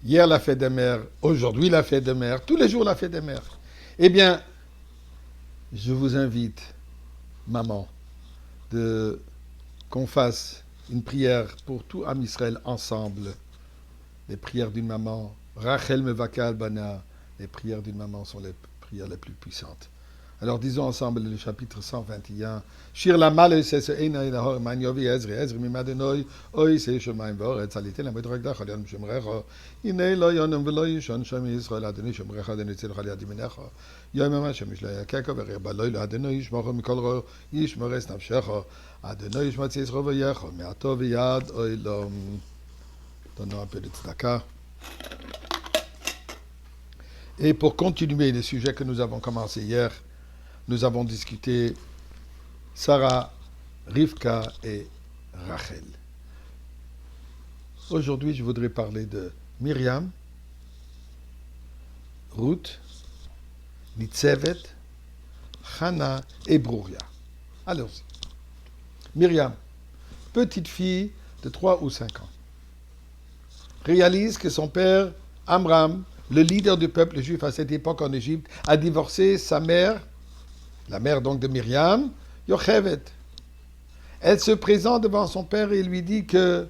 Hier la fête des mères, aujourd'hui la fête des mères, tous les jours la fête des mères. Eh bien, je vous invite, maman, de qu'on fasse une prière pour tout Am Israël ensemble. Les prières d'une maman, Rachel Mevaka Bana, les prières d'une maman sont les prières les plus puissantes. Alors disons ensemble le chapitre 121. Shir la male se se eina ila hor man yovi ezri ezri mimadenoi oi se shemaim voret salite la medrak da chalion shemrecha ine lo yonem velo yishon shem Yisrael adoni shemrecha adoni tzil chali adimenecha yom ema shemish la yakeka verir baloi lo adoni yishmocho mikol ro yishmores nafshecha adoni yishmatzi yisro veyecho meato viyad oi lo. Donnons un peu de tzedaka. Et pour continuer les sujets que nous avons commencés hier, nous avons discuté Sarah, Rivka et Rachel. Aujourd'hui, je voudrais parler de Myriam, Ruth, Nitzevet, Hannah et Bruria. Allons-y. Myriam, petite fille de 3 ou 5 ans, réalise que son père, Amram, le leader du peuple juif à cette époque en Égypte, a divorcé sa mère, la mère donc de Myriam, Yochevet. Elle se présente devant son père et lui dit que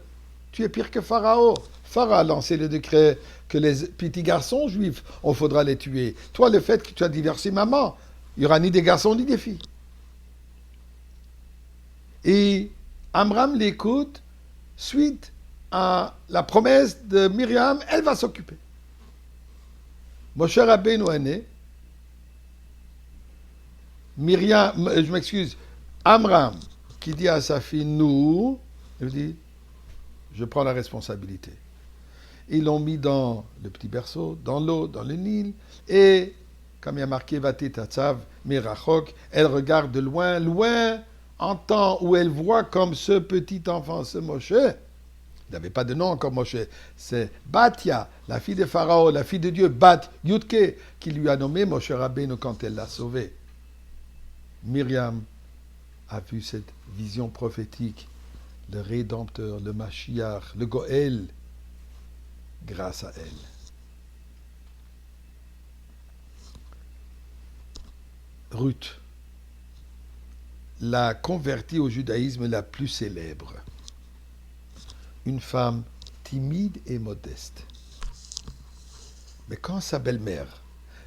tu es pire que Pharaon. Pharaon a lancé le décret que les petits garçons juifs, on faudra les tuer. Toi, le fait que tu as divorcé maman, il n'y aura ni des garçons ni des filles. Et Amram l'écoute suite à la promesse de Myriam, elle va s'occuper. Moshe Rabbeinu est né. Myriam, je m'excuse, Amram, qui dit à sa fille, nous, il dit, je prends la responsabilité. Ils l'ont mis dans le petit berceau, dans l'eau, dans le Nil, et, comme il y a marqué, Vatit Tatzav, Mirachok, elle regarde de loin, loin, en temps où elle voit comme ce petit enfant, ce Moshe. Il n'avait pas de nom encore Moshe. C'est Batia, la fille de Pharaon, la fille de Dieu, Bat Yutke, qui lui a nommé Moshe Rabbeinu quand elle l'a sauvé. Myriam a vu cette vision prophétique, le Rédempteur, le Mashiach, le Goël, grâce à elle. Ruth, la convertie au judaïsme la plus célèbre. Une femme timide et modeste. Mais quand sa belle-mère,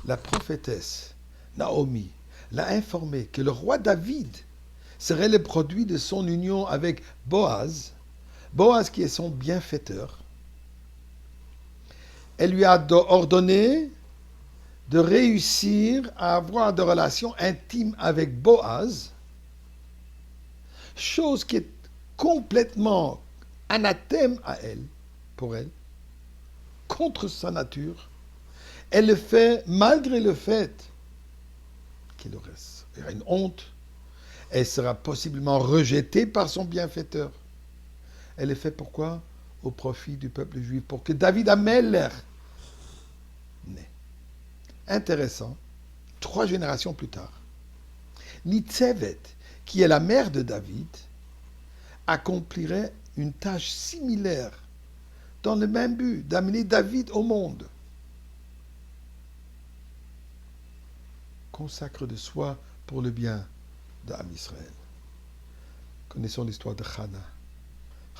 la prophétesse Naomi, l'a informé que le roi David serait le produit de son union avec Boaz, Boaz qui est son bienfaiteur, elle lui a ordonné de réussir à avoir des relations intimes avec Boaz, chose qui est complètement anathème à elle, pour elle, contre sa nature. Elle le fait malgré le fait qu'il y aura une honte. Elle sera possiblement rejetée par son bienfaiteur. Elle le fait pourquoi? Au profit du peuple juif, pour que David Ameller naît. Intéressant, 3 générations plus tard, Nitzevet, qui est la mère de David, accomplirait une tâche similaire dans le même but, d'amener David au monde. Consacre de soi pour le bien d'Am Israël. Connaissons l'histoire de Hannah.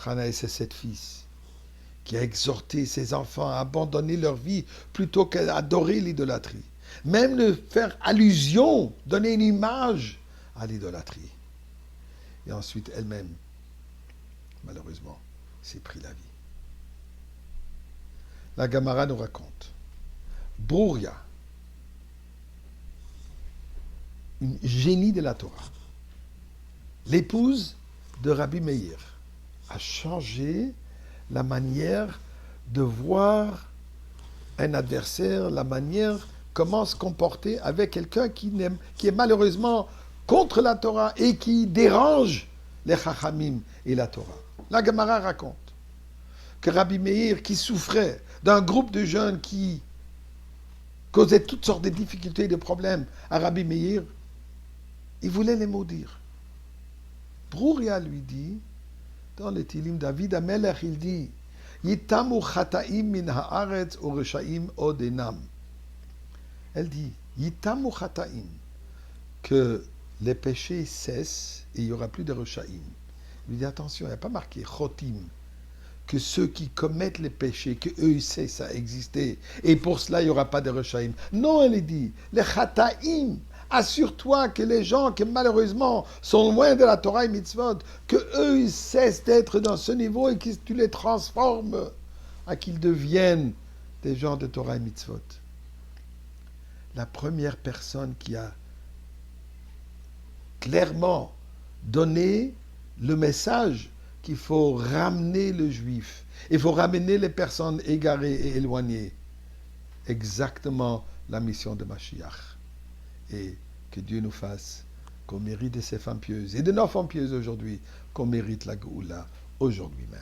Hannah et ses 7 fils, qui a exhorté ses enfants à abandonner leur vie plutôt qu'à adorer l'idolâtrie. Même de faire allusion, donner une image à l'idolâtrie. Et ensuite, elle-même, malheureusement, s'est pris la vie. La Gemara nous raconte. Bruria, une génie de la Torah, l'épouse de Rabbi Meir, a changé la manière de voir un adversaire, la manière comment se comporter avec quelqu'un qui est malheureusement contre la Torah et qui dérange les Chachamim et la Torah. La Gemara raconte que Rabbi Meir, qui souffrait d'un groupe de jeunes qui causaient toutes sortes de difficultés et de problèmes à Rabbi Meir, il voulait les maudire. Bruria lui dit, dans le Tilim, David Amelech, il dit, Yitamu chataim min haaretz ureshaim odenam. Elle dit, Yitamu chataim, que les péchés cessent et il n'y aura plus de reshaim. Il dit, attention, il n'y a pas marqué chotim, que ceux qui commettent les péchés, que eux ils cessent à exister, et pour cela il n'y aura pas de reshaim. Non, elle dit, les chataim, assure-toi que les gens qui malheureusement sont loin de la Torah et mitzvot, que eux ils cessent d'être dans ce niveau et que tu les transformes à qu'ils deviennent des gens de Torah et mitzvot. La première personne qui a clairement donné le message qu'il faut ramener le juif, il faut ramener les personnes égarées et éloignées. Exactement la mission de Mashiach. Et que Dieu nous fasse qu'on mérite de ces femmes pieuses et de nos femmes pieuses aujourd'hui, qu'on mérite la Géoula aujourd'hui même.